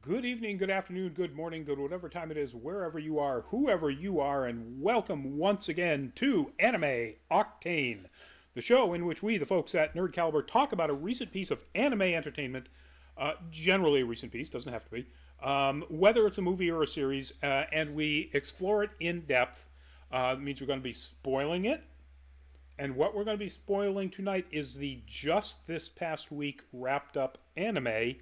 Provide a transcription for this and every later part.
Good evening, good afternoon, good morning, good whatever time it is, wherever you are, whoever you are, and welcome once again to Anime Octane, the show in which we, the folks at Nerd Caliber, talk about a recent piece of anime entertainment, generally a recent piece, doesn't have to be, whether it's a movie or a series, and we explore it in depth. It means we're going to be spoiling it, and what we're going to be spoiling tonight is the just this past week wrapped up anime.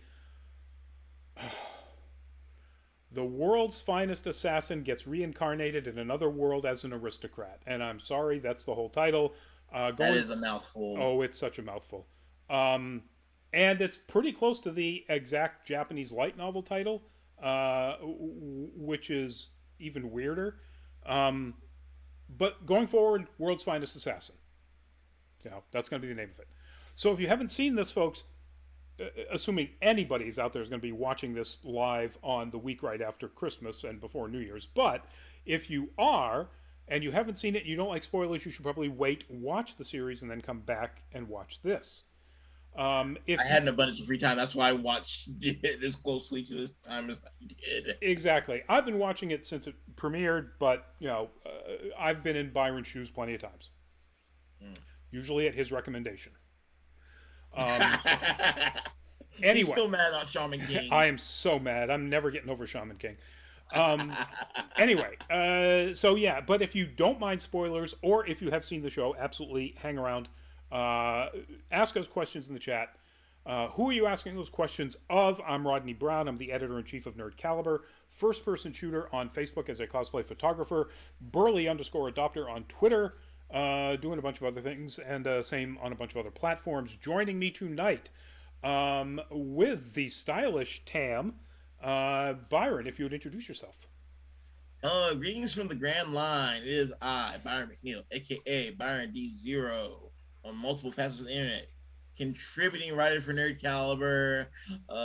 The world's finest assassin gets reincarnated in another world as an aristocrat. And I'm sorry, that's the whole title. That is a mouthful. Oh, it's such a mouthful. Um, and it's pretty close to the exact Japanese light novel title, which is even weirder. Um, but going forward, world's finest assassin. That's going to be the name of it. So if you haven't seen this, folks, assuming anybody's out there is going to be watching this live on the week right after Christmas and before New Year's. But if you are and you haven't seen it, you don't like spoilers, you should probably wait, watch the series, and then come back and watch this. If I had an abundance of free time, that's why I watched it as closely to this time as I did. Exactly. I've been watching it since it premiered, but I've been in Byron's shoes plenty of times. Usually at his recommendation. Anyway, he's still mad about Shaman King. I am so mad. I'm never getting over Shaman King. Anyway, so yeah, but if you don't mind spoilers, or if you have seen the show, absolutely hang around. Ask us questions in the chat. Who are you asking those questions of? I'm Rodney Brown. I'm the editor-in-chief of Nerd Caliber. First-person shooter on Facebook as a cosplay photographer. Burley_adopter on Twitter. Doing a bunch of other things, and same on a bunch of other platforms. Joining me tonight with the stylish Tam, Byron, if you would introduce yourself. Greetings from the Grand Line. It is I, Byron McNeil, aka Byron D0, on multiple facets of the internet. Contributing writer for Nerd Caliber,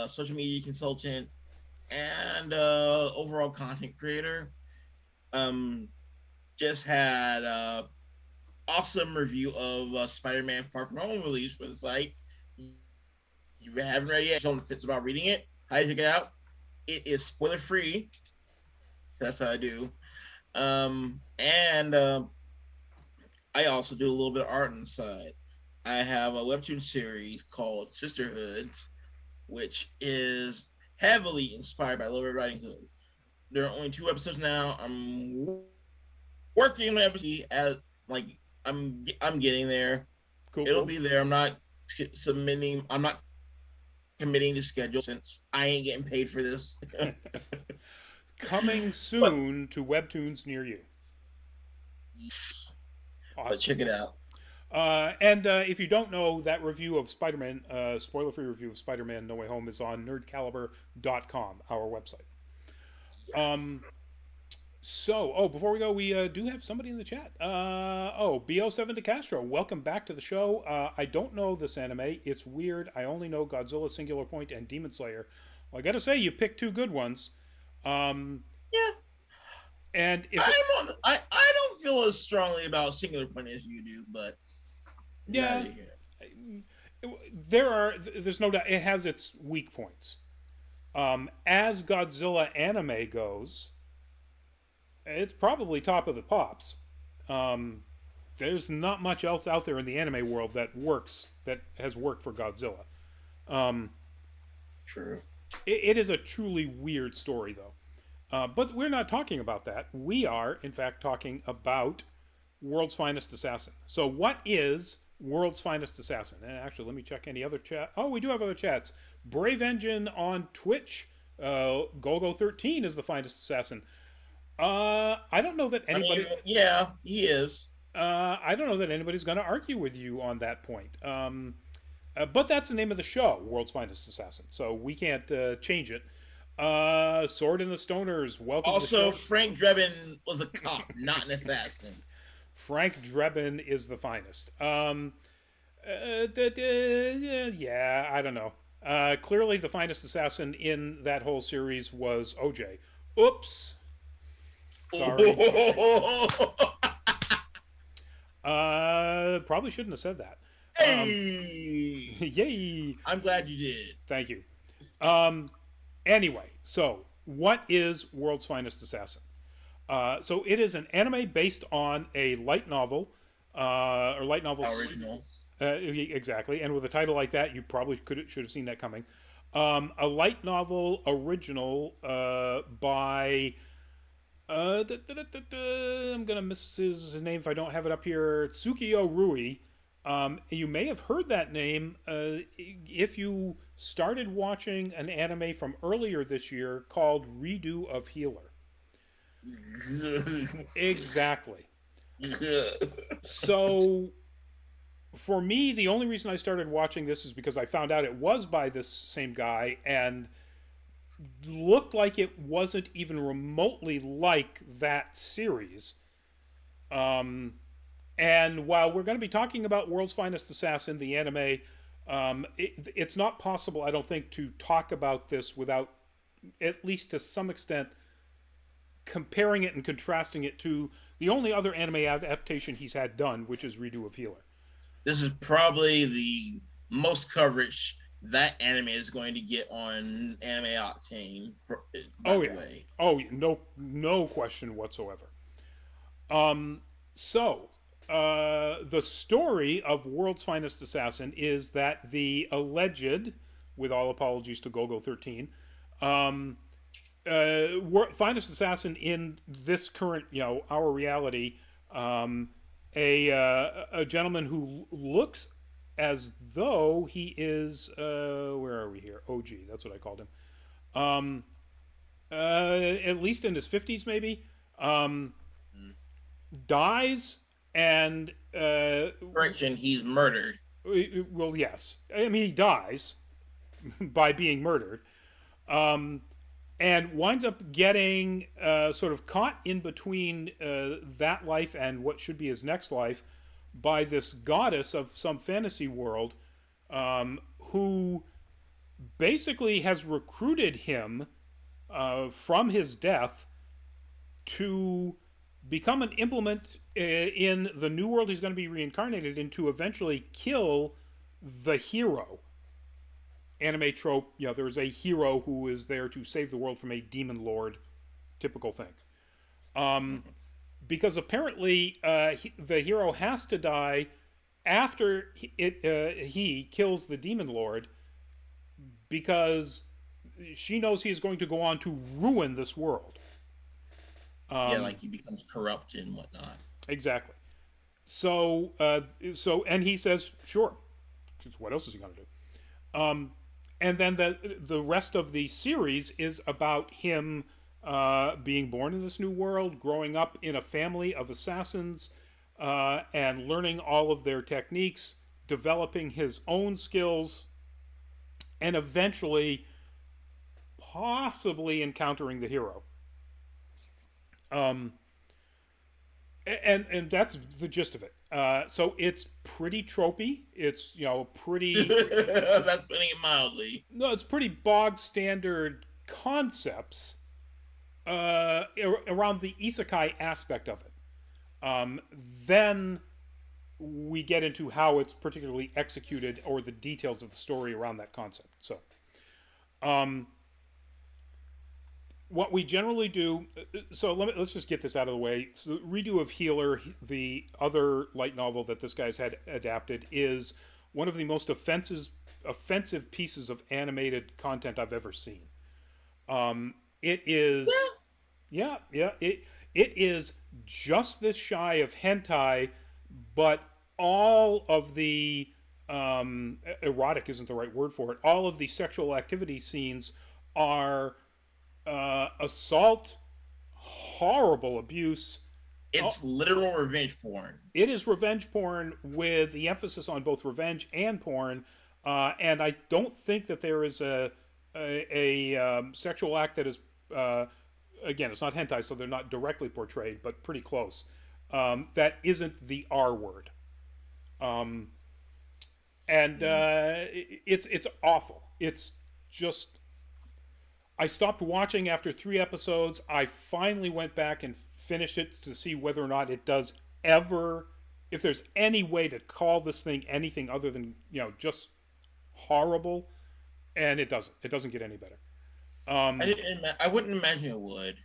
social media consultant, and overall content creator. Just had awesome review of Spider-Man Far From Home release for the site. You haven't read it yet, Sheldon Fitz about reading it. How do you check it out? It is spoiler free. That's how I do. And I also do a little bit of art on the side. I have a webtoon series called Sisterhoods, which is heavily inspired by Little Red Riding Hood. There are only 2 episodes now. I'm working on an episode as I'm getting there. Cool. It'll be there. I'm not committing to schedule since I ain't getting paid for this. Coming soon to webtoons near you. Awesome. But check it out. And if you don't know, that review of Spider-Man, spoiler-free review of Spider-Man No Way Home is on nerdcaliber.com, our website. Yes. So, before we go, we do have somebody in the chat. BO7 DeCastro, welcome back to the show. I don't know this anime. It's weird. I only know Godzilla, Singular Point, and Demon Slayer. Well, I gotta say, you picked 2 good ones. Yeah. And I don't feel as strongly about Singular Point as you do, but yeah, there's no doubt it has its weak points. As Godzilla anime goes, it's probably top of the pops. There's not much else out there in the anime world that has worked for Godzilla. True. It is a truly weird story, though. But we're not talking about that. We are, in fact, talking about World's Finest Assassin. So what is World's Finest Assassin? And actually, let me check any other chat. Oh, we do have other chats. Brave Engine on Twitch. Golgo13 is the finest assassin. I don't know that anybody... yeah, he is. I don't know that anybody's going to argue with you on that point. But that's the name of the show, World's Finest Assassin. So we can't change it. Sword in the Stoners, welcome also, to the show. Frank Drebin was a cop, not an assassin. Frank Drebin is the finest. Yeah, I don't know. Clearly the finest assassin in that whole series was OJ. Oops. Sorry. Probably shouldn't have said that. Hey! Yay! I'm glad you did. Thank you. Anyway, so what is World's Finest Assassin? So it is an anime based on a light novel, or light novel. Original. Exactly, and with a title like that, you probably should have seen that coming. A light novel original by I'm gonna miss his name if I don't have it up here. Tsukiyo Rui. You may have heard that name if you started watching an anime from earlier this year called Redo of Healer. Exactly. So, for me, the only reason I started watching this is because I found out it was by this same guy and looked like it wasn't even remotely like that series. And while we're going to be talking about World's Finest Assassin, the anime, it's not possible, I don't think, to talk about this without, at least to some extent, comparing it and contrasting it to the only other anime adaptation he's had done, which is Redo of Healer. This is probably the most coverage that anime is going to get on Anime Octane. By the way. Oh, no question whatsoever. So, the story of World's Finest Assassin is that the alleged, with all apologies to Gogo 13, Finest Assassin in this current, our reality, a gentleman who looks as though he is, where are we here? OG, that's what I called him. At least in his 50s, maybe. Dies and correction, he's murdered. Well, yes. I mean, he dies by being murdered, and winds up getting sort of caught in between that life and what should be his next life by this goddess of some fantasy world, who basically has recruited him from his death to become an implement in the new world he's going to be reincarnated in, to eventually kill the hero. Anime trope, there's a hero who is there to save the world from a demon lord, typical thing. Because apparently the hero has to die after he kills the demon lord, because she knows he is going to go on to ruin this world. Like he becomes corrupt and whatnot. Exactly. So, and he says, sure, because what else is he going to do? And then the rest of the series is about him being born in this new world, growing up in a family of assassins, and learning all of their techniques, developing his own skills, and eventually possibly encountering the hero. And that's the gist of it. So it's pretty tropey. It's pretty. That's putting it mildly. No, it's pretty bog standard concepts around the isekai aspect of it. Then we get into how it's particularly executed, or the details of the story around that concept. So, what we generally do, so let's just get this out of the way. So, Redo of Healer, the other light novel that this guy's had adapted, is one of the most offensive pieces of animated content I've ever seen. It is, it is just this shy of hentai, but all of the erotic isn't the right word for it. All of the sexual activity scenes are assault, horrible abuse. It's literal revenge porn. It is revenge porn with the emphasis on both revenge and porn, and I don't think that there is a sexual act that is, again, it's not hentai, so they're not directly portrayed, but pretty close. That isn't the R word, and it's awful. It's just. I stopped watching after 3 episodes. I finally went back and finished it to see whether or not it does ever, if there's any way to call this thing anything other than, just horrible. And it doesn't. It doesn't get any better. I didn't. I wouldn't imagine it would.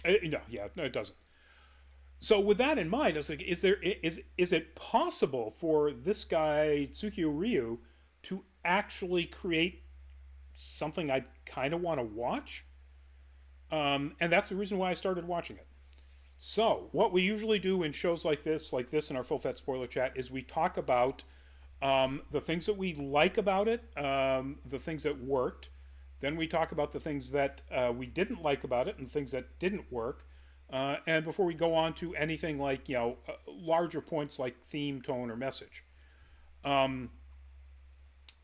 No, yeah, no, it doesn't. So with that in mind, I was like, is it possible for this guy Tsukio Ryu to actually create something I kind of want to watch? And that's the reason why I started watching it. So what we usually do in shows like this in our full fat spoiler chat, is we talk about the things that we like about it, the things that worked. Then we talk about the things that we didn't like about it and things that didn't work. And before we go on to anything like, larger points like theme, tone, or message. Um,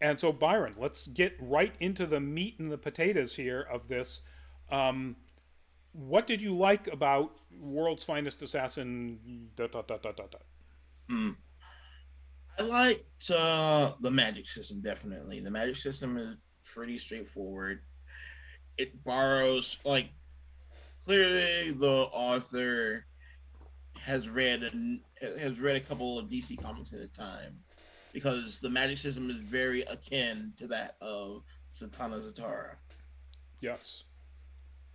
and so, Byron, let's get right into the meat and the potatoes here of this. Um, what did you like about World's Finest Assassin? Dot, dot, dot, dot, dot, dot. Hmm. I liked the magic system. Definitely, the magic system is pretty straightforward. It borrows like clearly the author has read a couple of DC comics at a time because the magic system is very akin to that of Satana Zatara. Yes,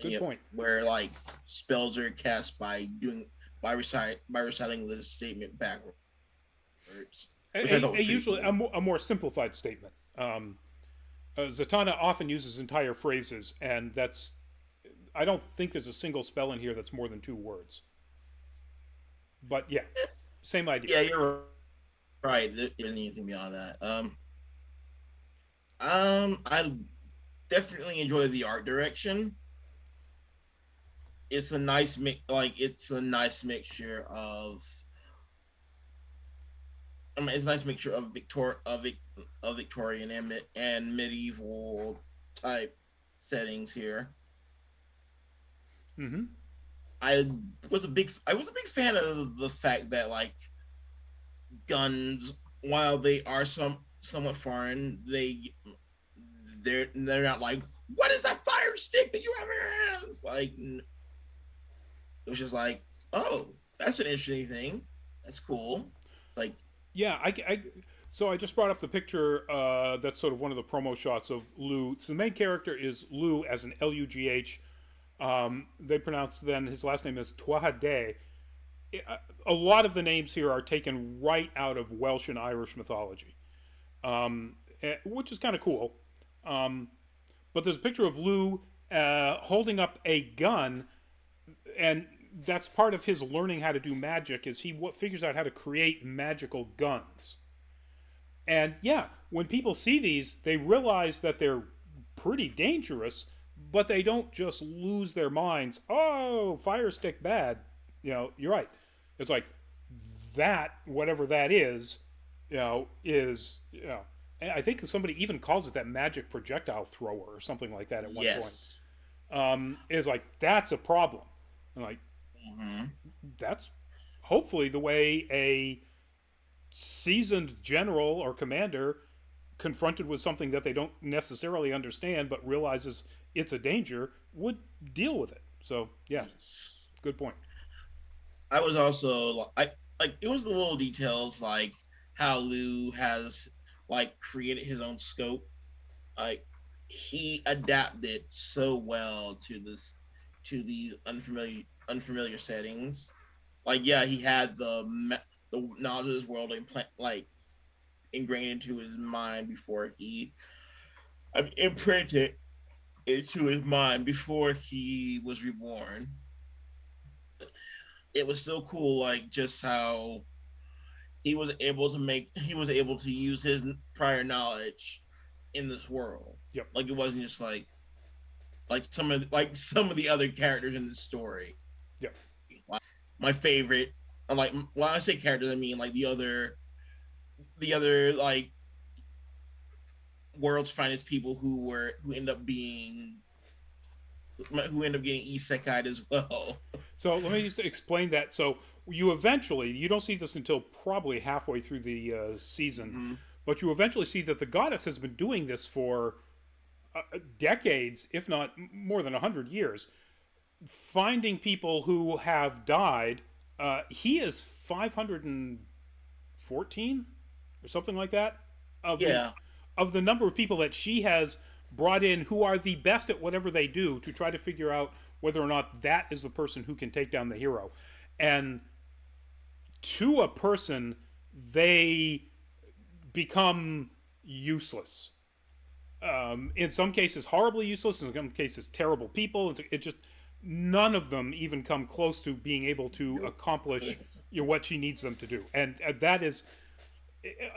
good Yep, point. where like spells are cast by reciting the statement backwards, which I thought was pretty Usually cool. a more simplified statement. Zatanna often uses entire phrases, and that's I don't think there's a single spell in here that's more than two words. But yeah, same idea. Yeah, you're right. There isn't anything beyond that. I definitely enjoy the art direction. It's a nice mix. Like it's a nice mixture of. I mean, it's a nice mixture of Victorian and medieval type settings here. Mm-hmm. I was a big fan of the fact that like guns, while they are somewhat foreign, they're not like, what is that fire stick that you have in your hands? Like it was just like, oh, that's an interesting thing. That's cool. Like, Yeah, so I just brought up the picture. That's sort of one of the promo shots of Lou. So the main character is Lou as an Lugh. They pronounce then his last name is Tuatha. A lot of the names here are taken right out of Welsh and Irish mythology, which is kind of cool. Um, but there's a picture of Lou holding up a gun, and that's part of his learning how to do magic. Is he figures out how to create magical guns? And yeah, when people see these, they realize that they're pretty dangerous, but they don't just lose their minds. Oh, fire stick bad. You're right. It's like that, whatever that is, is. I think somebody even calls it that magic projectile thrower or something like that at one point. yes. Is like that's a problem. And like Mm-hmm. that's hopefully the way a seasoned general or commander confronted with something that they don't necessarily understand but realizes it's a danger would deal with it. So yeah, Yes. good point. I was also like it was the little details like how Lou has like created his own scope. Like he adapted so well to these unfamiliar settings. Like yeah, he had the knowledge of this world like ingrained into his mind before imprinted into his mind before he was reborn. It was still cool, like just how he was able to use his prior knowledge in this world. Yep. Like it wasn't just like some of the other characters in the story. Yep. Like, my favorite, like when I say characters, I mean like the other like world's finest people who end up getting isekai as well. So let me just explain that. So you don't see this until probably halfway through the season, Mm-hmm. but you eventually see that the goddess has been doing this for decades, if not more than 100 years, finding people who have died. He is 514 or something like that of Yeah. of the number of people that she has brought in who are the best at whatever they do to try to figure out whether or not that is the person who can take down the hero. And to a person, they become useless. In some cases, horribly useless. In some cases, terrible people. It just none of them even come close to being able to accomplish what she needs them to do. And that is,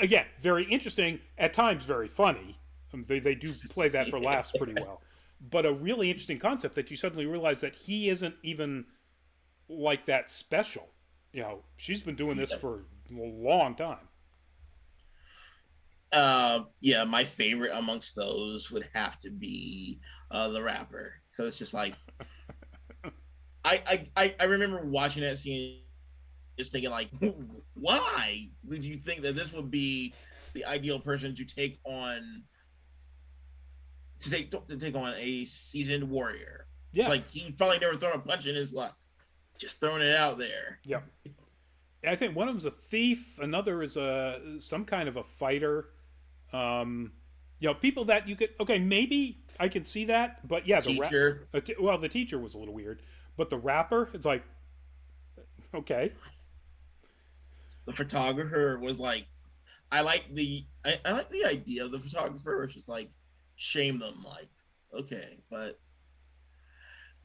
again, very interesting. At times, very funny. They do play that for laughs pretty well. But a really interesting concept that you suddenly realize that he isn't even like that special. She's been doing this for a long time. Yeah, my favorite amongst those would have to be the rapper, because it's just like I remember watching that scene, just thinking like, why would you think that this would be the ideal person to take on a seasoned warrior? Yeah, like he probably never thrown a punch in his life. Just throwing it out there. Yep. I think one of them's a thief. Another is some kind of a fighter. People that you could. Okay, maybe I can see that, but yeah, teacher. The teacher was a little weird, but the rapper, it's like, okay. The photographer was like, I like the idea of the photographer. It's just like shame them, like, okay, but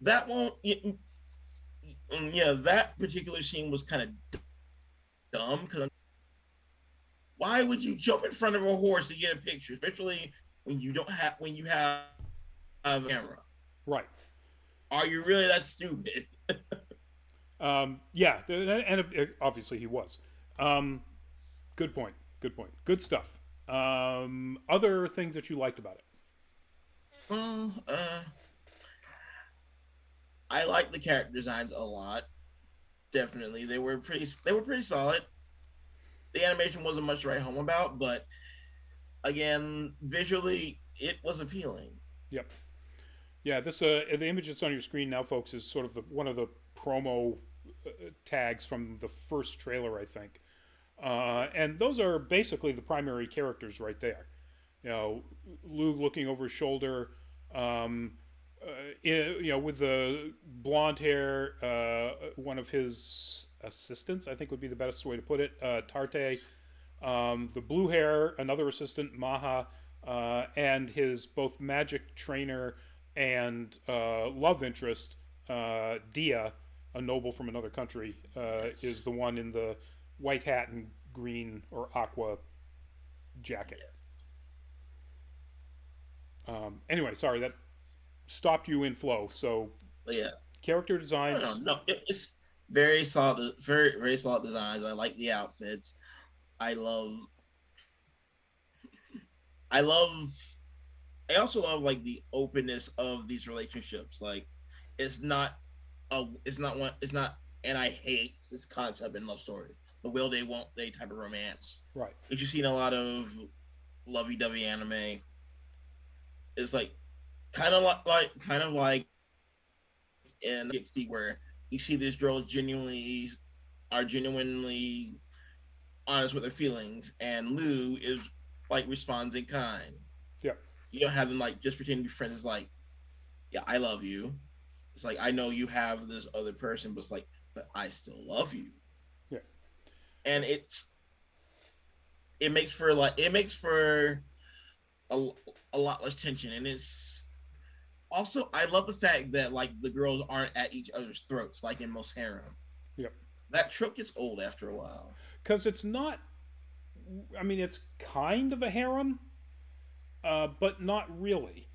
that won't. Yeah, that particular scene was kind of dumb, because why would you jump in front of a horse to get a picture, especially when you have a camera? Right. Are you really that stupid? Yeah, and obviously he was. Good point. Good stuff. Other things that you liked about it? Well, I like the character designs a lot. Definitely, they were pretty solid. The animation wasn't much to write home about, but again, visually, it was appealing. Yep. Yeah, this the image that's on your screen now, folks, is sort of one of the promo tags from the first trailer, I think. And those are basically the primary characters right there. Lou looking over his shoulder, with the blonde hair, one of his assistants, I think would be the best way to put it, Tarte. The blue hair, another assistant, Maha, and his both magic trainer and love interest, Dia, a noble from another country, is the one in the white hat and green or aqua jacket. Anyway, sorry, that stopped you in flow. So, yeah, character designs. No, it's very solid, very solid designs. I like the outfits. I also love like the openness of these relationships. Like, it's not, and I hate this concept in love story. The will they, won't they type of romance. Right. Which you've seen a lot of lovey-dovey anime. It's like kind of like in 60, where you see these girls genuinely honest with their feelings, and Lou is like responds in kind. Yeah. You don't have them like just pretending to be friends. It's like, yeah, I love you. It's like, I know you have this other person, but it's like, but I still love you. Yeah. And it makes for a lot less tension, and it's also, I love the fact that like the girls aren't at each other's throats like in most harem. Yep. That trope gets old after a while. Because it's not. I mean, it's kind of a harem, but not really.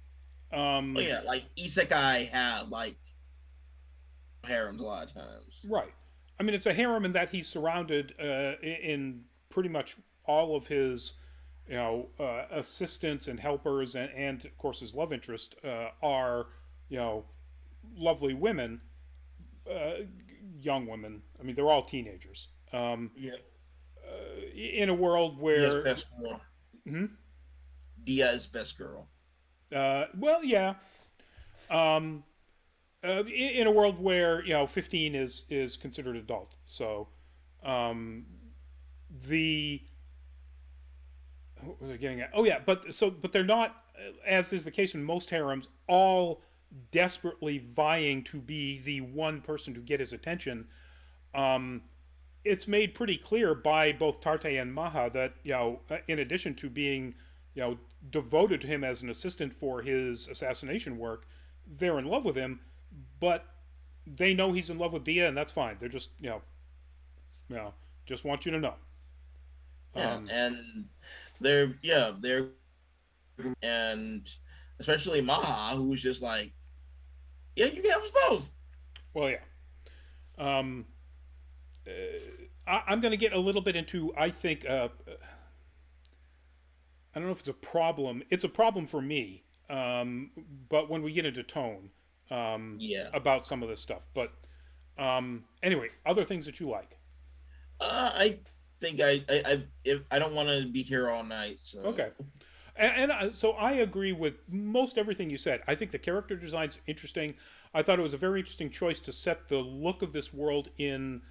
Yeah, like isekai have like harems a lot of times. Right. I mean, it's a harem in that he's surrounded in pretty much all of his, assistants and helpers, and of course his love interest are, lovely women, young women. I mean, they're all teenagers. Yeah. In a world where Dia's best girl. Hmm? Dia's best girl. Well, yeah. In a world where 15 is considered adult, so the what was I getting at? Oh yeah, but they're not as is the case in most harems, all desperately vying to be the one person to get his attention. Um, it's made pretty clear by both Tarte and Maha that, in addition to being, devoted to him as an assistant for his assassination work, they're in love with him, but they know he's in love with Dia, and that's fine. They're just, just want you to know. Yeah, Um, and they're and especially Maha, who's just like, yeah, you can have us both. well, yeah. Um, I'm going to get a little bit into, I think, I don't know if it's a problem. It's a problem for me, but when we get into tone Yeah. about some of this stuff. But anyway, other things that you like. I think if I don't want to be here all night, so Okay. And so I agree with most everything you said. I think the character design's interesting. I thought it was a very interesting choice to set the look of this world in,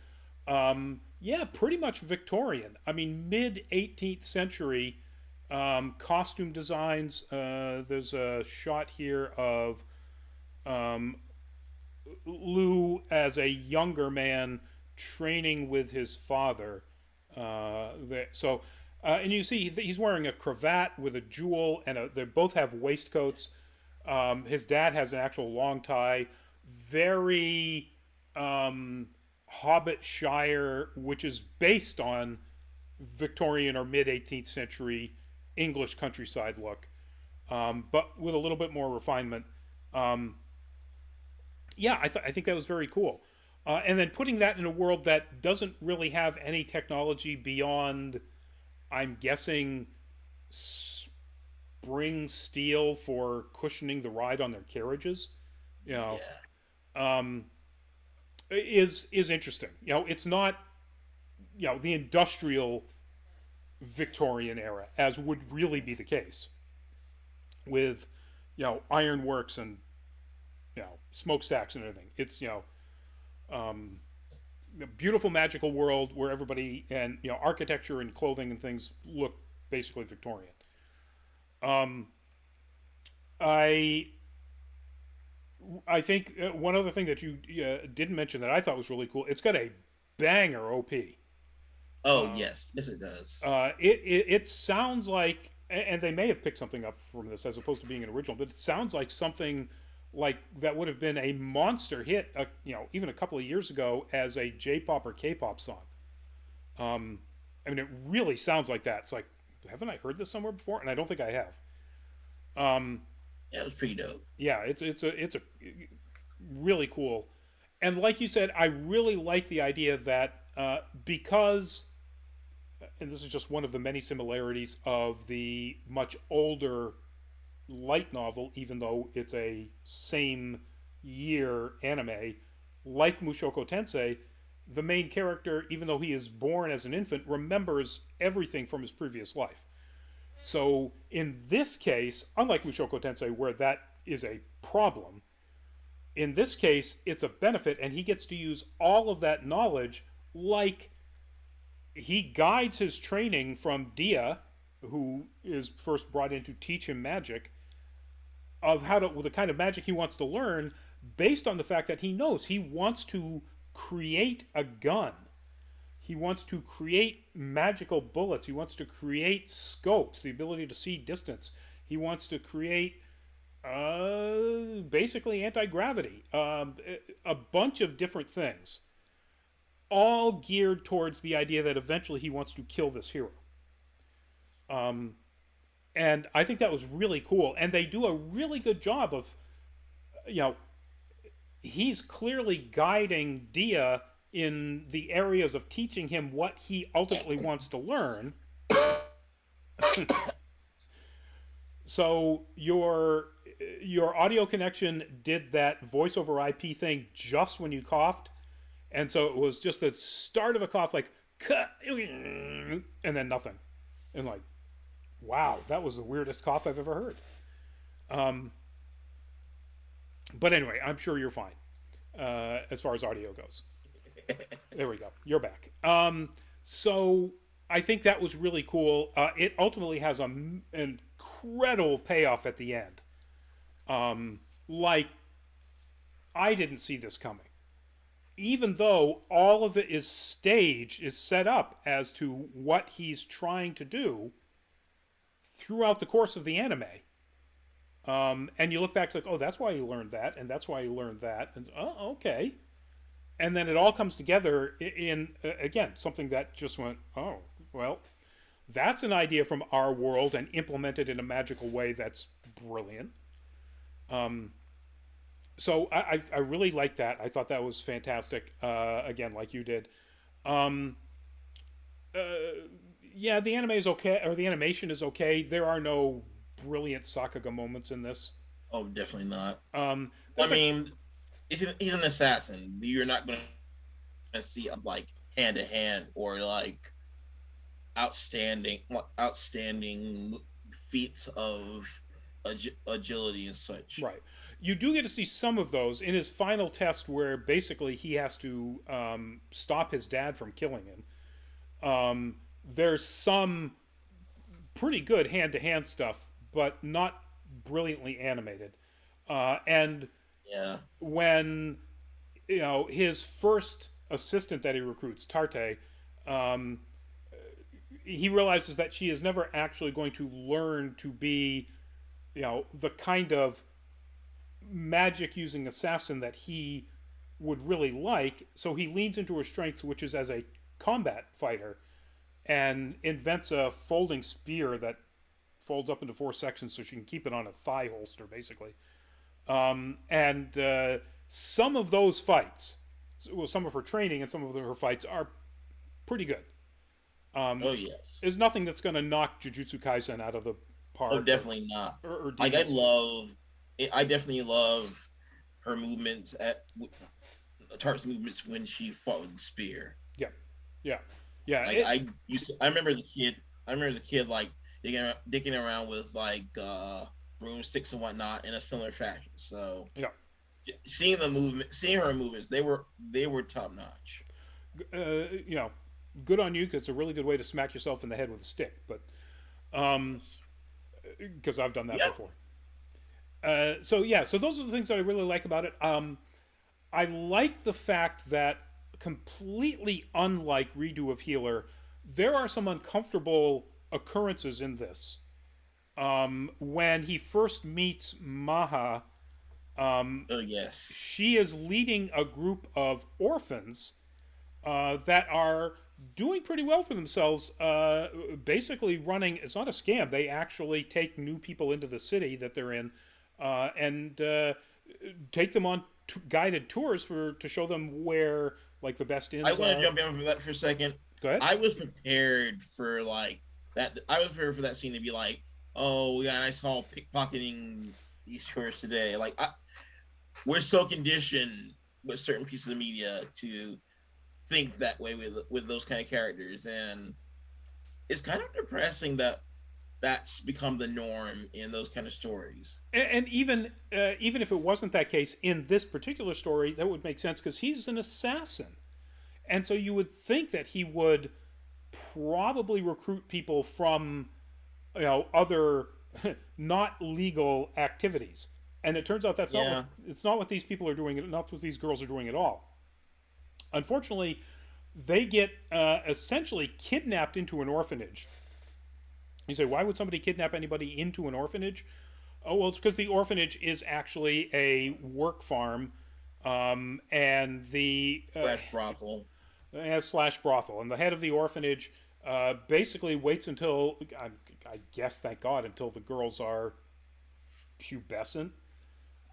yeah, pretty much Victorian. I mean, mid 18th century costume designs. There's a shot here of um, Lou as a younger man training with his father. And you see he's wearing a cravat with a jewel, and they both have waistcoats. His dad has an actual long tie, very Hobbitshire, which is based on Victorian or mid 18th century English countryside look, but with a little bit more refinement. Um, yeah, I think that was very cool. And then putting that in a world that doesn't really have any technology beyond, I'm guessing, spring steel for cushioning the ride on their carriages, you know, yeah, um, is interesting. It's not the industrial Victorian era, as would really be the case with ironworks and smokestacks and everything. It's um, a beautiful magical world where everybody and architecture and clothing and things look basically Victorian. Um, I I think one other thing that you didn't mention that I thought was really cool. It's got a banger OP. oh Um, yes, it does. it sounds like, and they may have picked something up from this as opposed to being an original, but it sounds like something like that would have been a monster hit, even a couple of years ago as a J-pop or K-pop song. I mean, it really sounds like that. It's like, haven't I heard this somewhere before? And I don't think I have. Um, Yeah, it was pretty dope. yeah, it's a really cool, and like you said, I really like the idea that because, and this is just one of the many similarities of the much older light novel, even though it's a same year anime, like Mushoku Tensei, the main character, even though he is born as an infant, remembers everything from his previous life. So in this case, unlike Mushoku Tensei, where that is a problem, in this case it's a benefit, and he gets to use all of that knowledge. Like, he guides his training from Dia, who is first brought in to teach him magic, of how to, with the kind of magic he wants to learn, based on the fact that he knows he wants to create a gun. He wants to create magical bullets. He wants to create scopes, the ability to see distance. He wants to create basically anti gravity, a bunch of different things, all geared towards the idea that eventually he wants to kill this hero. Um, and I think that was really cool. And they do a really good job of, you know, he's clearly guiding Dia in the areas of teaching him what he ultimately wants to learn. So your audio connection did that voice over IP thing just when you coughed, and so it was just the start of a cough, like and then nothing, and like, wow, that was the weirdest cough I've ever heard. Um, but anyway, I'm sure you're fine as far as audio goes. There we go. You're back. So I think that was really cool. It ultimately has an incredible payoff at the end. Like, I didn't see this coming. Even though all of it is staged, is set up as to what he's trying to do throughout the course of the anime. And you look back, it's like, oh, that's why you learned that, and that's why you learned that, and oh, okay. And then it all comes together in again, something that just went, oh, well, that's an idea from our world and implemented in a magical way that's brilliant. Um, so I really liked that. I thought that was fantastic. Again, like you did. Um, uh, yeah, the anime is okay, or the animation is okay. There are no brilliant Sakaga moments in this. Oh, definitely not. I There's a mean, he's an assassin. You're not going to see like hand to hand or like outstanding feats of agility and such. right. You do get to see some of those in his final test, where basically he has to stop his dad from killing him. There's some pretty good hand to hand stuff, but not brilliantly animated. And Yeah. when his first assistant that he recruits, Tarte, um, he realizes that she is never actually going to learn to be, the kind of magic using assassin that he would really like. So he leans into her strengths, which is as a combat fighter, and invents a folding spear that folds up into 4 sections so she can keep it on a thigh holster, basically. And some of those fights, well, some of her training and some of her fights are pretty good. Oh yes. There's nothing that's going to knock Jujutsu Kaisen out of the park. Oh, definitely not. Or Like I definitely love her movements Tart's movements when she fought with the spear. Yeah, yeah, yeah. Like I remember the kid. I remember the kid like dicking around with like broomsticks and whatnot in a similar fashion. So Yeah. seeing her movements, they were top notch. Good on you, because it's a really good way to smack yourself in the head with a stick. But because I've done that Yeah. before. So those are the things that I really like about it. I like the fact that, completely unlike Redo of Healer, there are some uncomfortable occurrences in this. When he first meets Maha, Oh yes. she is leading a group of orphans that are doing pretty well for themselves. Basically, running, it's not a scam. They actually take new people into the city that they're in, and take them on guided tours to show them where, like, the best inns I want are. to jump in for that for a second. Go ahead. I was prepared for like that. I was prepared for that scene to be like, "Oh yeah, I saw pickpocketing these tourists today." Like, we're so conditioned with certain pieces of media to think that way with those kind of characters, and it's kind of depressing that that's become the norm in those kind of stories. And even if it wasn't that case in this particular story, that would make sense, because he's an assassin, and so you would think that he would probably recruit people from other not legal activities. And it turns out that's not Yeah. it's not what these people are doing, not what these girls are doing at all. Unfortunately, they get essentially kidnapped into an orphanage. You say, why would somebody kidnap anybody into an orphanage? Oh, well, it's because the orphanage is actually a work farm, and the Slash brothel. slash brothel. And the head of the orphanage basically waits until, I guess, thank God, until the girls are pubescent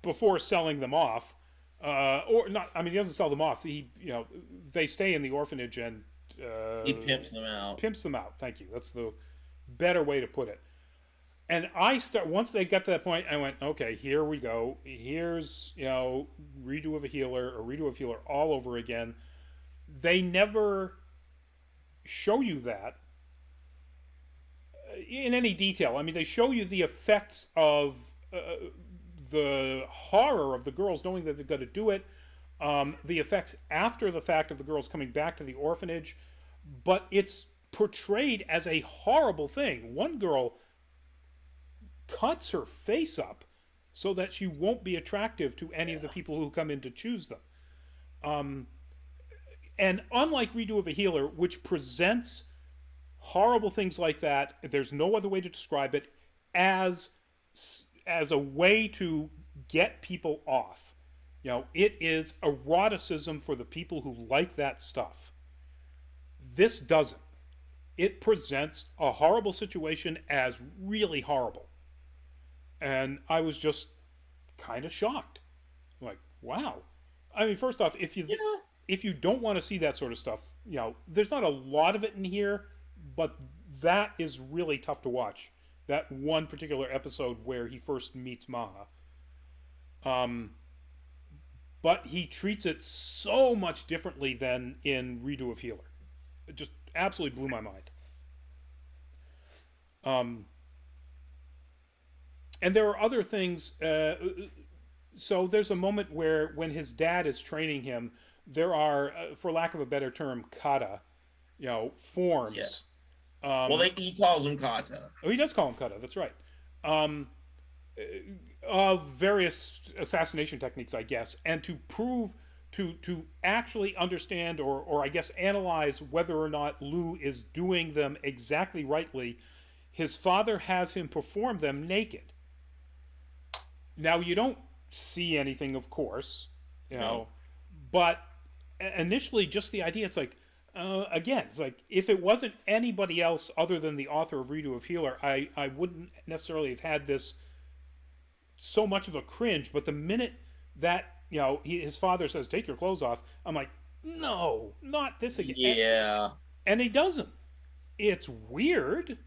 before selling them off. Or not. I mean, he doesn't sell them off. They stay in the orphanage and He pimps them out. pimps them out. Thank you. That's the better way to put it. And once they got to that point, I went, okay, here we go. Here's redo of healer all over again. They never show you that in any detail. I mean, they show you the effects of the horror of the girls knowing that they've got to do it, the effects after the fact of the girls coming back to the orphanage, but it's portrayed as a horrible thing. One girl cuts her face up so that she won't be attractive to any of the Yeah. people who come in to choose them. Um, and unlike Redo of a Healer, which presents horrible things like that, there's no other way to describe it, as as a way to get people off. It is eroticism for the people who like that stuff. This doesn't. It presents a horrible situation as really horrible. And I was just kind of shocked. Like, wow. I mean, first off, Yeah. if you don't want to see that sort of stuff, there's not a lot of it in here, but that is really tough to watch. That one particular episode where he first meets Maha. Um, but he treats it so much differently than in Redo of Healer. It just absolutely blew my mind. Um, and there are other things. So there's a moment where, when his dad is training him, there are, for lack of a better term, kata, forms. Yes. Well, Um, he calls him kata. oh, he does call him kata. That's right. Um, of various assassination techniques, I guess, and to prove to actually understand, or I guess analyze whether or not Lou is doing them exactly rightly, his father has him perform them naked. Now you don't see anything, of course, No. but initially just the idea, it's like, again, it's like, if it wasn't anybody else other than the author of Redo of Healer, I wouldn't necessarily have had this so much of a cringe. But the minute that his father says, "Take your clothes off," I'm like, no, not this again. Yeah. And he doesn't. It's weird,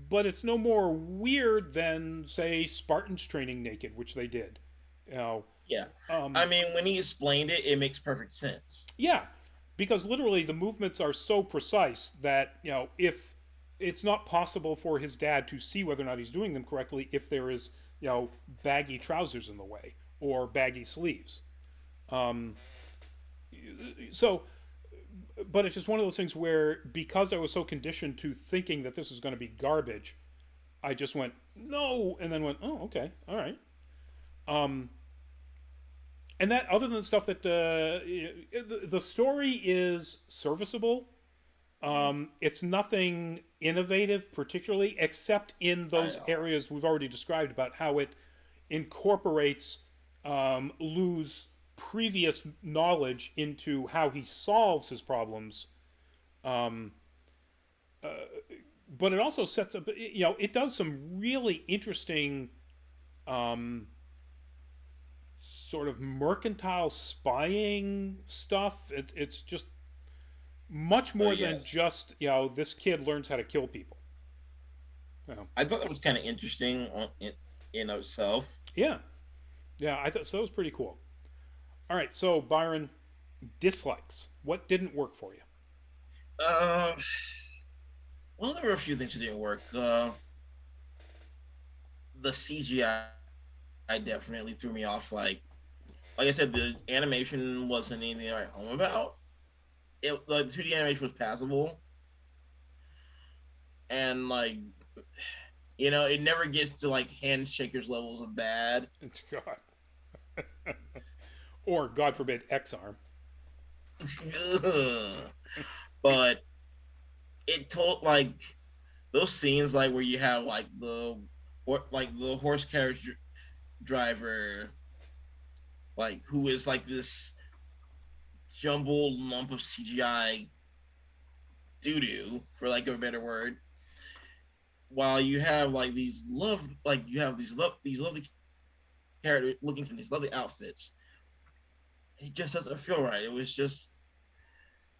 but it's no more weird than, say, Spartans training naked, which they did. You know, Yeah. I um, mean, when he explained it, it makes perfect sense. yeah, because literally the movements are so precise that, if it's not possible for his dad to see whether or not he's doing them correctly if there is, baggy trousers in the way or baggy sleeves. Um, so, but it's just one of those things where, because I was so conditioned to thinking that this was going to be garbage, I just went no, and then went, oh, okay, all right. Um, and that, other than the stuff that the story is serviceable. It's nothing innovative, particularly, except in I those know. areas we've already described about how it incorporates Lou's previous knowledge into how he solves his problems. Um, uh, but it also sets up, it does some really interesting um, sort of mercantile spying stuff. It's just much more than Yes. just, this kid learns how to kill people. You know, I thought that was kind of interesting in itself. yeah, yeah, I thought so. It was pretty cool. All right, so Byron, dislikes. What didn't work for you? Uh, well, there were a few things that didn't work. The CGI definitely threw me off. Like I said, the animation wasn't anything to write home about. The 2D animation was passable, and it never gets to like handshakers levels of bad. God, or God forbid, X arm. But it told those scenes where you have the horse carriage driver who is this jumbled lump of CGI doo doo, for lack of a better word, while you have these lovely characters looking for these lovely outfits. It just doesn't feel right. It was just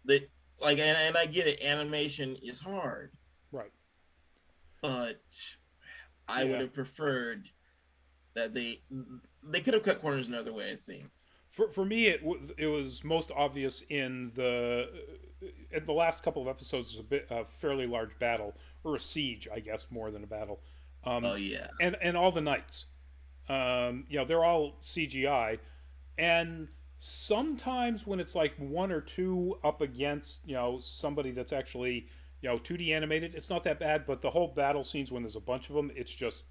that and I get it, animation is hard, Right. but I would Yeah. have preferred that they could have cut corners another way, I think. For me, it was most obvious in the last couple of episodes. Is a fairly large battle, or a siege, I guess, more than a battle. Oh Um, yeah. and all the knights, they're all CGI, and sometimes when it's like one or two up against, somebody that's actually, 2D animated, it's not that bad. But the whole battle scenes, when there's a bunch of them, it's just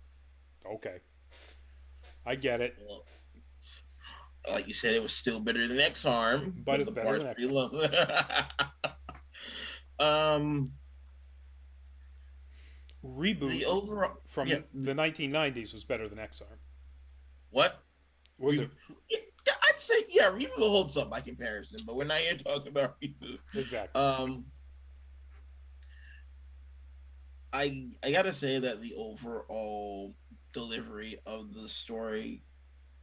Okay, I get it, Well, like you said, it was still better than X Arm, but but it's the better part's than pretty Exxon. low. um, the Reboot overall, yeah, from the 1990s was better than X-Arm. what? Was it? Yeah, I'd say yeah, Reboot holds up by comparison, but we're not here talking about Reboot. Exactly. Um, I gotta say that the overall delivery of the story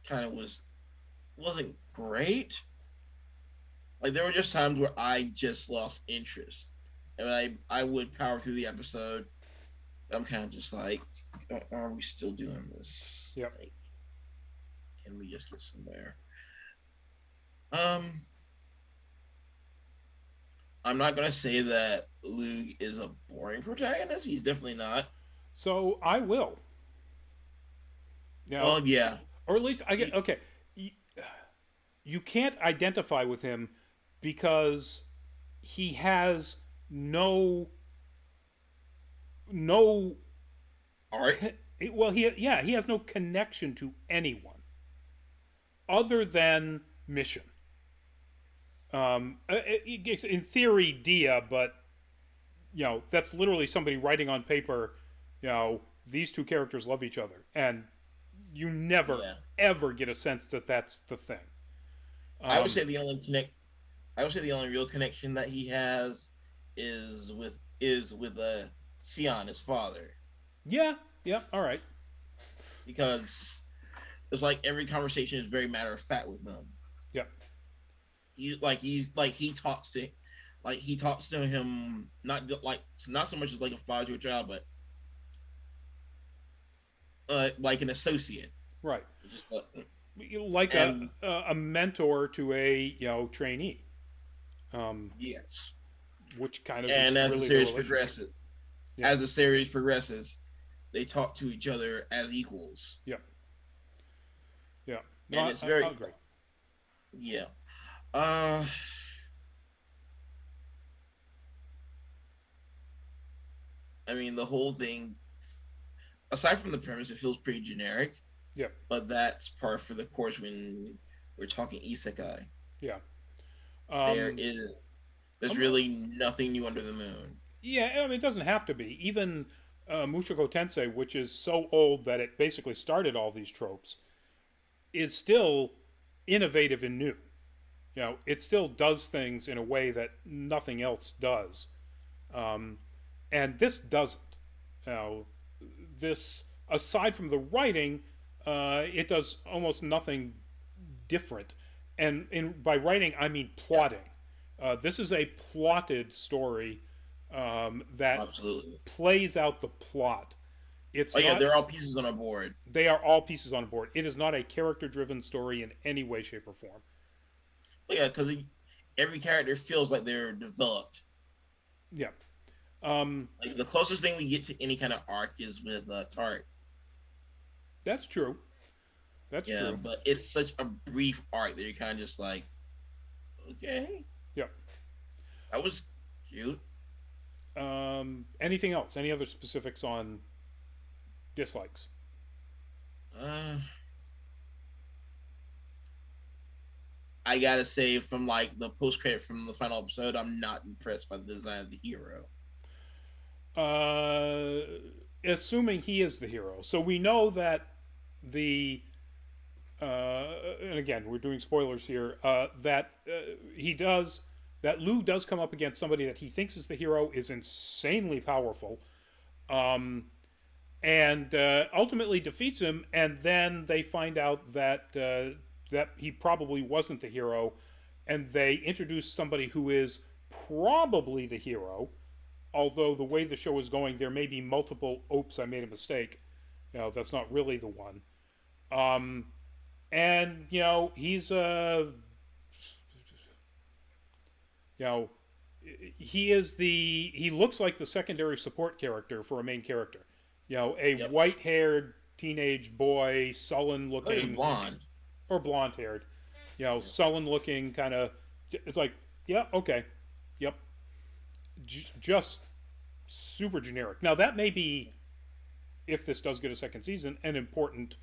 kind of wasn't great. Like there were just times where I just lost interest, and I would power through the episode. I'm kind of just like, are we still doing this? Yep. Like, can we just get somewhere? Um, I'm not gonna say that Luke is a boring protagonist. He's definitely not. So I will. You know, Well, yeah, or at least I get he, okay. You, you can't identify with him because he has no art. well he has no connection to anyone other than mission. In theory, Dia, but that's literally somebody writing on paper. These two characters love each other, and you never Yeah, ever get a sense that that's the thing. I would Um, say the only connect. I would say the only real connection that he has is with Sion, his father, yeah, yeah, all right, because it's like every conversation is very matter of fact with him. yeah, He talks to him not so much as like a father to a child, but like an associate. right. Just Like and a mentor to a trainee, yes, which kind of and is as the really the series relationship. progresses, Yeah, as the series progresses, they talk to each other as equals, yeah, yeah. No, and it's I'll very agree. yeah. Uh, I mean the whole thing. Aside from the premise, it feels pretty generic, Yeah, but that's par for the course when we're talking isekai. yeah. There Um, is there's I'm, really nothing new under the moon. yeah, I mean, it doesn't have to be. Even Mushoku Tensei, which is so old that it basically started all these tropes, is still innovative and new. It still does things in a way that nothing else does. Um, and this doesn't. You know, this, aside from the writing, it does almost nothing different. And by writing, I mean Yeah, plotting. This is a plotted story that absolutely. plays out the plot. It's Oh yeah, not. they're all pieces on a board. They are all pieces on board. It is not a character-driven story in any way, shape, or form. Oh yeah, because every character feels like they're developed. Yeah, um, Like the closest thing we get to any kind of arc is with Tart. that's true. That's Yeah, true. but it's such a brief arc that you're kind of just like, okay, Yeah. that was cute. Anything else? Any other specifics on dislikes? Uh, I gotta say, from like the post credit from the final episode, I'm not impressed by the design of the hero. Uh, Assuming he is the hero, so we know that the and again we're doing spoilers here. That he does that Lou does come up against somebody that he thinks is the hero is insanely powerful, um, and ultimately defeats him. And then they find out that he probably wasn't the hero, and they introduce somebody who is probably the hero. Although the way the show is going, there may be multiple. Oops, I made a mistake. That's not really the one. Um, and he's you know he looks like the secondary support character for a main character. A Yep. white-haired teenage boy, sullen Oh, he's looking, blonde. or blonde-haired, Yep. sullen looking kind of. It's like, yeah, okay, yep, just super generic. Now that may be if this does get a second season, an important,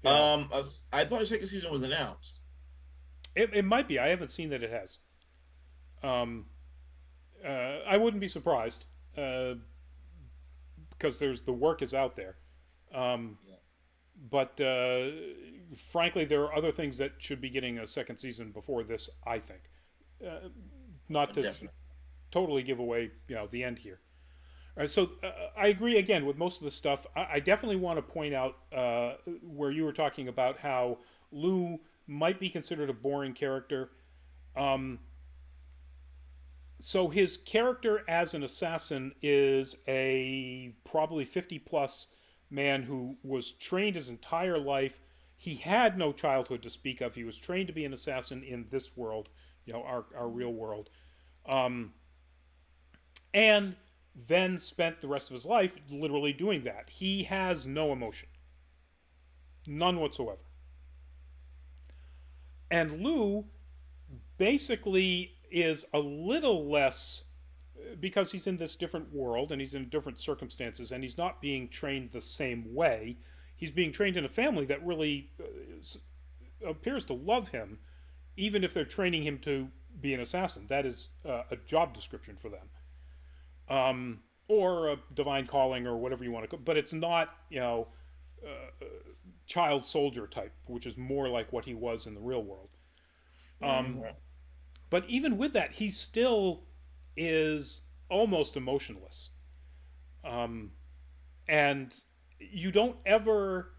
you know, I thought the second season was announced. it might be. I haven't seen that it has. Um, I wouldn't be surprised uh, because there's the work is out there. Um, Yeah, but frankly, there are other things that should be getting a second season before this. I think, uh, not to definitely. totally give away, the end here. All right, so I agree again with most of the stuff. I definitely want to point out where you were talking about how Lou might be considered a boring character. Um, so his character as an assassin is a probably 50 plus man who was trained his entire life. He had no childhood to speak of. He was trained to be an assassin in this world, our real world. Um, and then spent the rest of his life literally doing that. He has no emotion, none whatsoever. And Lou basically is a little less because he's in this different world and he's in different circumstances and he's not being trained the same way. He's being trained in a family that really appears to love him, even if they're training him to be an assassin. That is a job description for them, or a divine calling or whatever you want to call. But it's not child soldier type, which is more like what he was in the real world. Um, Mhm. but even with that, he still is almost emotionless. Um, and you don't ever,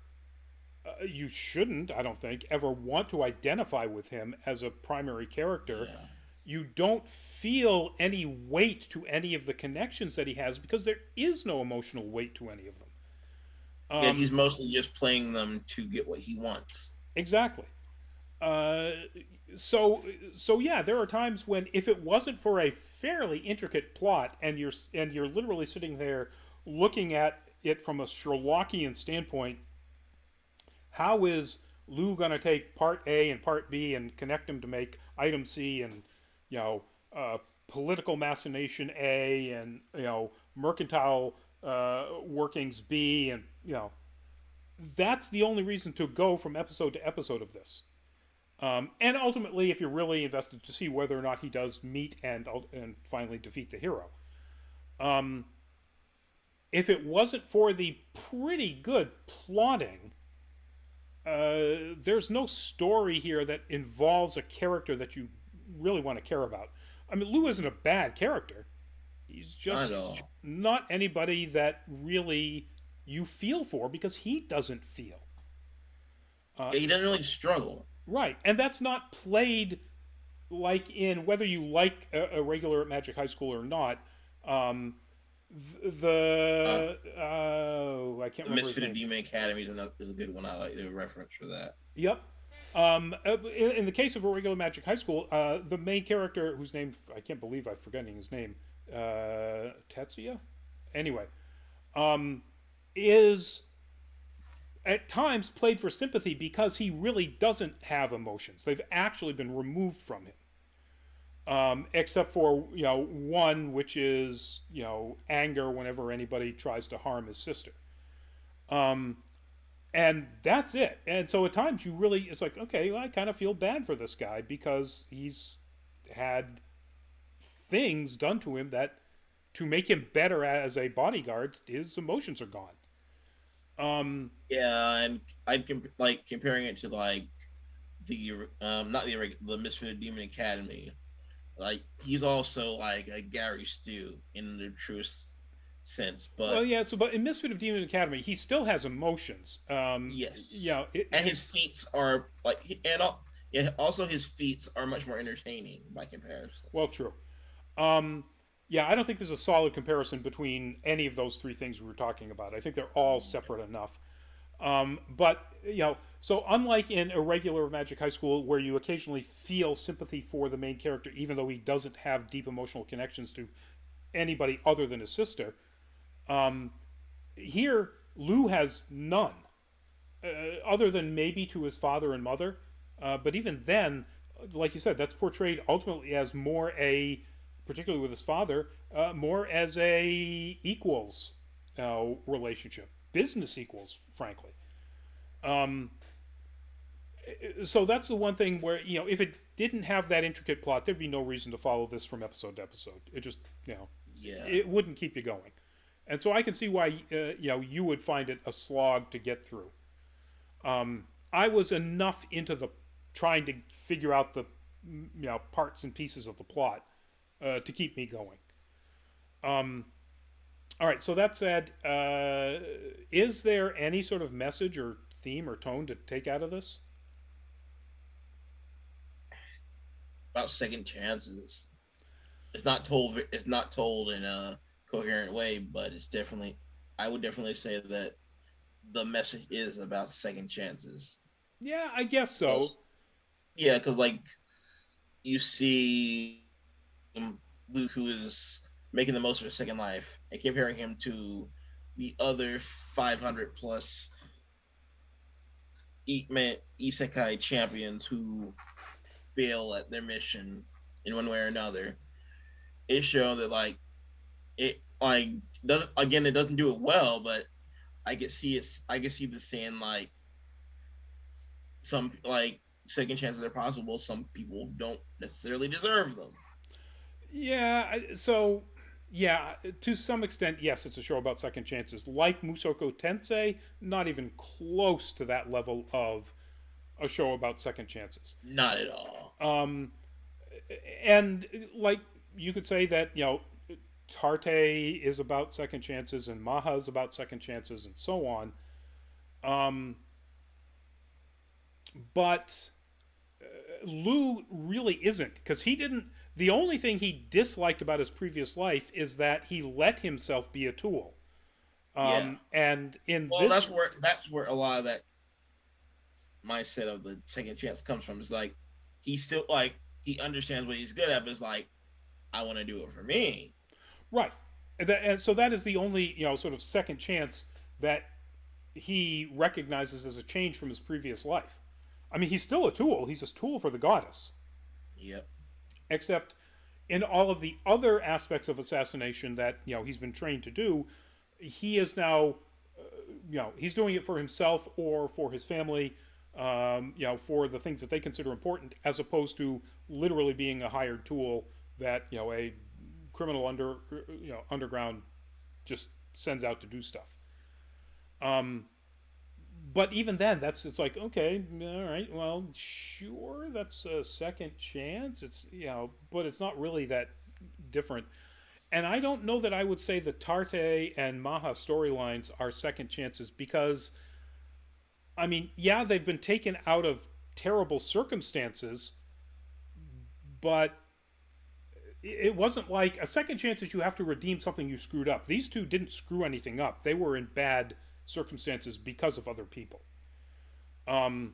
you shouldn't, I don't think, ever want to identify with him as a primary character. Yeah. You don't feel any weight to any of the connections that he has because there is no emotional weight to any of them. Yeah, he's Um, mostly just playing them to get what he wants. exactly. Uh, so yeah, there are times when if it wasn't for a fairly intricate plot and you're literally sitting there looking at it from a Sherlockian standpoint, how is Lou going to take part A and part B and connect them to make item C and you know uh, political machination A and mercantile workings B and that's the only reason to go from episode to episode of this. And ultimately, if you're really invested to see whether or not he does meet and finally defeat the hero. Um, if it wasn't for the pretty good plotting, there's no story here that involves a character that you really want to care about. I mean, Lou isn't a bad character. He's Not just at all. not anybody that really you feel for because he doesn't feel. Uh, Yeah, he doesn't really struggle. right. And that's not played like in whether you like a regular at Magic High School or not. Um, Uh, I can't the remember his Misfit of name. Demon Academy is a good one. I like the reference for that. Yep. In the case of a regular Magic High School, the main character, whose name I can't believe I'm forgetting his name, Tetsuya. Anyway, um, is at times played for sympathy because he really doesn't have emotions. They've actually been removed from him, except for one, which is anger whenever anybody tries to harm his sister. Um, and that's it. And so at times you really, it's like, okay, well, I kind of feel bad for this guy because he's had things done to him that to make him better as a bodyguard, his emotions are gone. Um, Yeah, and like comparing it to like the not the Misfit of Demon Academy. Like he's also like a Gary Stew in the truest sense, well, but yeah. So, but in Misfit of Demon Academy, he still has emotions. yes, It, and his feats are yeah, also his feats are much more entertaining by comparison. well, true. Um, yeah, I don't think there's a solid comparison between any of those three things we were talking about. I think they're all separate enough. But so unlike in a regular Magic High School, where you occasionally feel sympathy for the main character, even though he doesn't have deep emotional connections to anybody other than his sister, um, here Lou has none, other than maybe to his father and mother. But even then, like you said, that's portrayed ultimately as more a, particularly with his father, more as a equals relationship business equals, frankly. Um, so that's the one thing where, if it didn't have that intricate plot, there'd be no reason to follow this from episode to episode. It just, Yeah. it wouldn't keep you going. And so I can see why, you would find it a slog to get through. I was enough into the trying to figure out the, parts and pieces of the plot to keep me going. All right. So that said, is there any sort of message or theme or tone to take out of this? About second chances. It's not told. It's not told in a coherent way, but it's definitely. I would definitely say that the message is about second chances. Yeah, I guess so. 'Cause- yeah, because like you see Luke, who is making the most of his second life, and comparing him to the other 500 plus isekai champions who fail at their mission in one way or another. It shows that it doesn't do it well, but I can see it. I can see the saying like some second chances are possible. Some people don't necessarily deserve them. Yeah, so yeah, to some extent, yes, it's a show about second chances. Like Mushoku Tensei, not even close to that level of a show about second chances. Not at all. And like you could say that, Tarte is about second chances and Maha is about second chances and so on. Um, but Lou really isn't, because he didn't. The only thing he disliked about his previous life is that he let himself be a tool. Yeah. And in Well, this, that's where a lot of that mindset of the second chance comes from. It's like he still he understands what he's good at, but it's like I want to do it for me. right, and so that is the only sort of second chance that he recognizes as a change from his previous life. I mean, he's still a tool. He's a tool for the goddess, Yep. except in all of the other aspects of assassination that he's been trained to do, he is now he's doing it for himself or for his family, for the things that they consider important, as opposed to literally being a hired tool that a criminal underground just sends out to do stuff. But even then, it's like, okay, all right, well, sure, that's a second chance. It's but it's not really that different. And I don't know that I would say the Tarte and Maha storylines are second chances, because, I mean, yeah, they've been taken out of terrible circumstances, but it wasn't like a second chance is you have to redeem something you screwed up. These two didn't screw anything up. They were in bad circumstances because of other people. And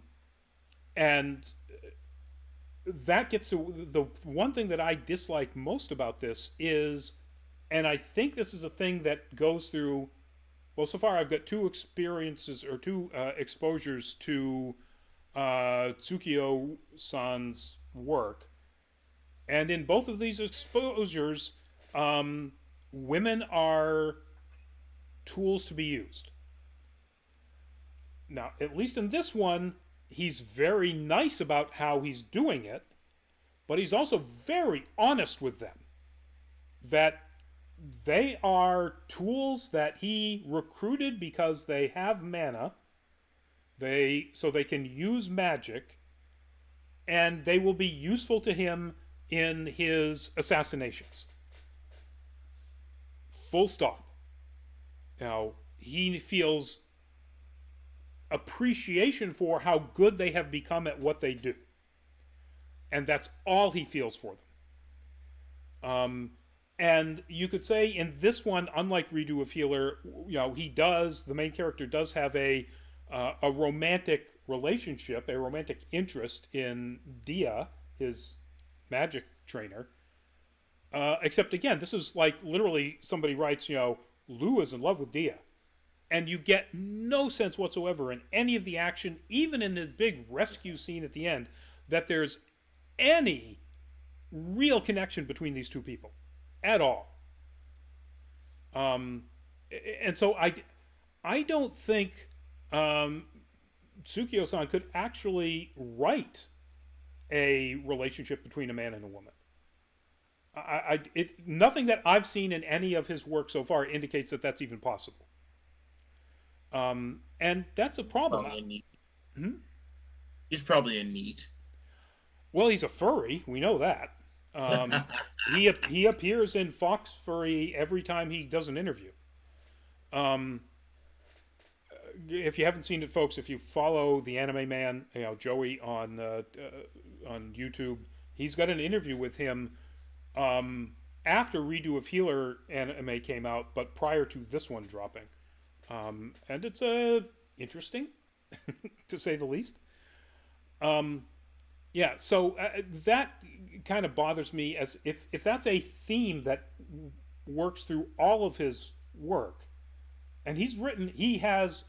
that gets to the one thing that I dislike most about this is, and I think this is a thing that goes through, well, so far I've got two experiences or two exposures to Tsukio-san's work. And in both of these exposures, women are tools to be used. Now, at least in this one, he's very nice about how he's doing it, but he's also very honest with them that they are tools that he recruited because they have mana, so they can use magic, and they will be useful to him in his assassinations. Full stop. Now, he feels appreciation for how good they have become at what they do. And that's all he feels for them. And you could say in this one, unlike Redo of Healer, the main character does have a romantic relationship, a romantic interest in Dia, his magic trainer. Except again, this is like literally somebody writes, Lou is in love with Dia. And you get no sense whatsoever in any of the action, even in the big rescue scene at the end, that there's any real connection between these two people at all. And so I don't think um, Tsukio-san could actually write a relationship between a man and a woman. Nothing that I've seen in any of his work so far indicates that that's even possible. And that's a problem. Probably a neat. Hmm? He's probably a neat. Well, he's a furry. We know that. Um, he appears in Fox Furry every time he does an interview. Um, if you haven't seen it, folks, if you follow the Anime Man, Joey on YouTube, he's got an interview with him after Redo of Healer anime came out, but prior to this one dropping. And it's interesting, to say the least. Yeah, so that kind of bothers me, as if that's a theme that works through all of his work, and he has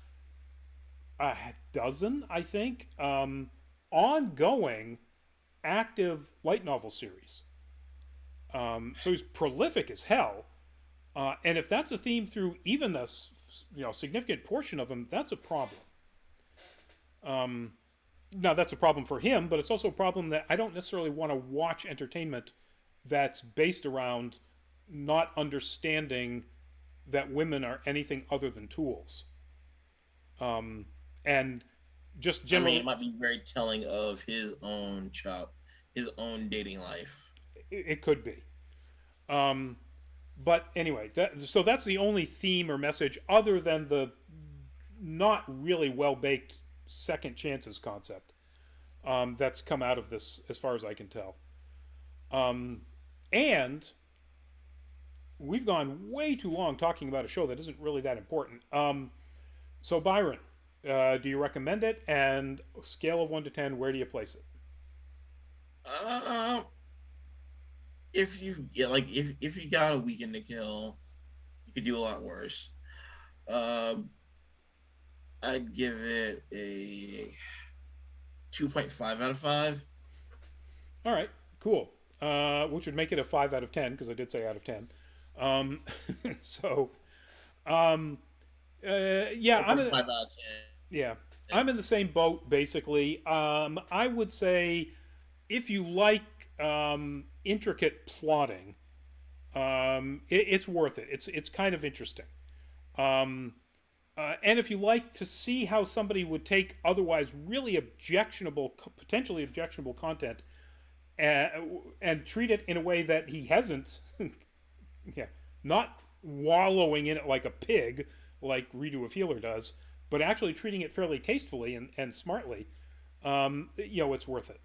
a dozen, I think, ongoing active light novel series. So he's prolific as hell. And if that's a theme through even a significant portion of them, that's a problem. Now that's a problem for him, but it's also a problem that I don't necessarily want to watch entertainment that's based around not understanding that women are anything other than tools. And just generally, it might be very telling of his own his own dating life. It could be. But anyway, so that's the only theme or message other than the not really well baked second chances concept that's come out of this, as far as I can tell. And we've gone way too long talking about a show that isn't really that important. So Byron, do you recommend it? And scale of 1 to 10, where do you place it? If you if you got a weekend to kill, you could do a lot worse. I'd give it a 2.5 out of 5. All right, cool. Which would make it a 5 out of 10, because I did say out of 10. So, yeah, 5 out of 10. Yeah, I'm in the same boat basically. I would say if you like intricate plotting, it's worth it. It's kind of interesting. And if you like to see how somebody would take otherwise really potentially objectionable content, and treat it in a way that he hasn't, yeah, not wallowing in it like a pig, like Redo of Healer does, but actually treating it fairly tastefully and smartly, it's worth it.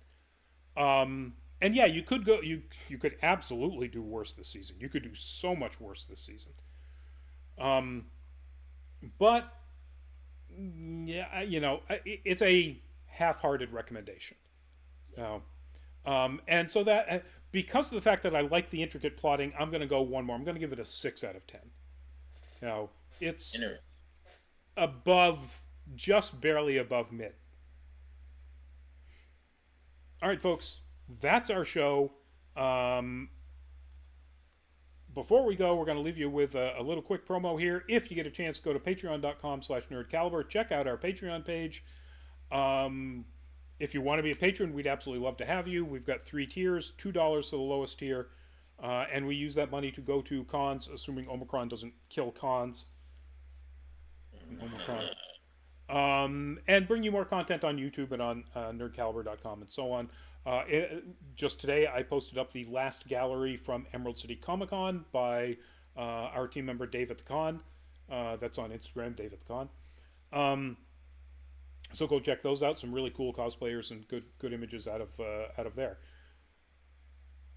And yeah, you could go. You could absolutely do worse this season. You could do so much worse this season. But yeah, it's a half-hearted recommendation. And so that because of the fact that I like the intricate plotting, I'm going to go one more. I'm going to give it a 6 out of 10. It's just barely above mid. All right, folks, that's our show. Before we go, we're going to leave you with a little quick promo here. If you get a chance, go to patreon.com/nerdcaliber. Check out our Patreon page. If you want to be a patron, we'd absolutely love to have you. We've got 3 tiers, $2 to the lowest tier. And we use that money to go to cons, assuming Omicron doesn't kill cons. Omicron. And bring you more content on YouTube and on nerdcaliber.com and so on. Just today, I posted up the last gallery from Emerald City Comic Con by our team member David the Con. That's on Instagram, David the Con. So go check those out. Some really cool cosplayers and good images out of there.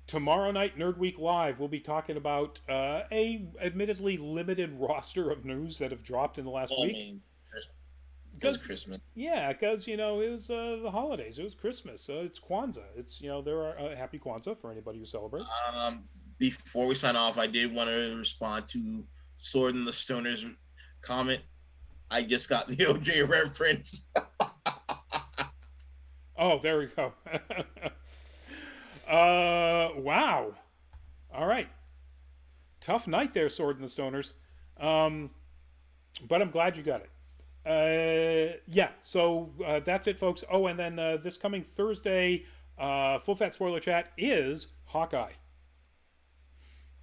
Tomorrow night, Nerd Week Live, we'll be talking about a admittedly limited roster of news that have dropped in the last week. Because Christmas. Yeah, because it was the holidays. It was Christmas. It's Kwanzaa. It's there are happy Kwanzaa for anybody who celebrates. Before we sign off, I did want to respond to Sword and the Stoner's comment. I just got the OJ reference. Oh, there we go. Wow. All right. Tough night there, Sword and the Stoners. But I'm glad you got it. Yeah, so that's it, folks. Oh, and then this coming Thursday, Full Fat Spoiler Chat is Hawkeye.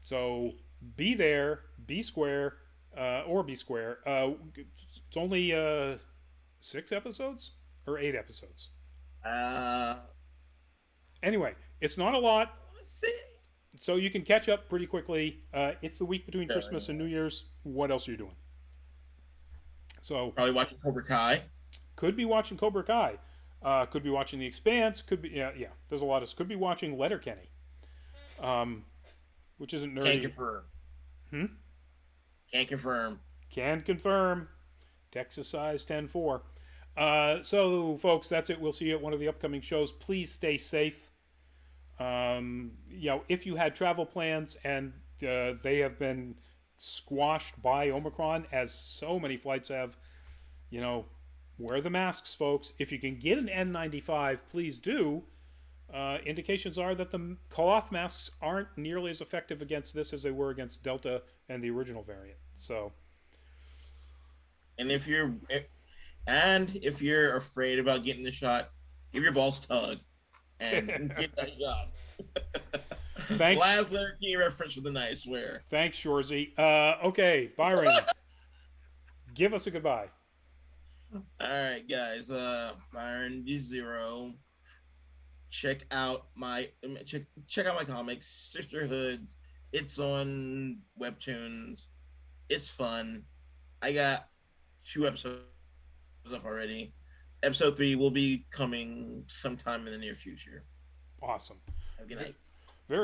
So be there, be square, or be square. It's only 6 episodes or 8 episodes. Uh, Anyway, it's not a lot, let's see. so you can catch up pretty quickly. It's the week between Yeah, Christmas and New Year's. What else are you doing? So probably watching Cobra Kai. could be watching Cobra Kai. Could be watching The Expanse. Could be yeah. There's a lot of. Could be watching Letterkenny, um, which isn't Can't nerdy. confirm. Hmm? Can't confirm. Can confirm. Texas size 10-4. So, folks, that's it. We'll see you at one of the upcoming shows. Please stay safe. If you had travel plans and they have been squashed by Omicron, as so many flights have, wear the masks, folks. If you can get an N95, please do. Indications are that the cloth masks aren't nearly as effective against this as they were against Delta and the original variant. So, And if you're afraid about getting the shot, give your balls a tug and get that shot. thanks. Last Leonard Key reference for the night, I swear. Thanks, Shorzy. Okay, Byron, give us a goodbye. All right, guys. Byron D0. Check out my comics, Sisterhood. It's on Webtoons. It's fun. I got 2 episodes up already. Episode 3 will be coming sometime in the near future. Awesome. Have a good night.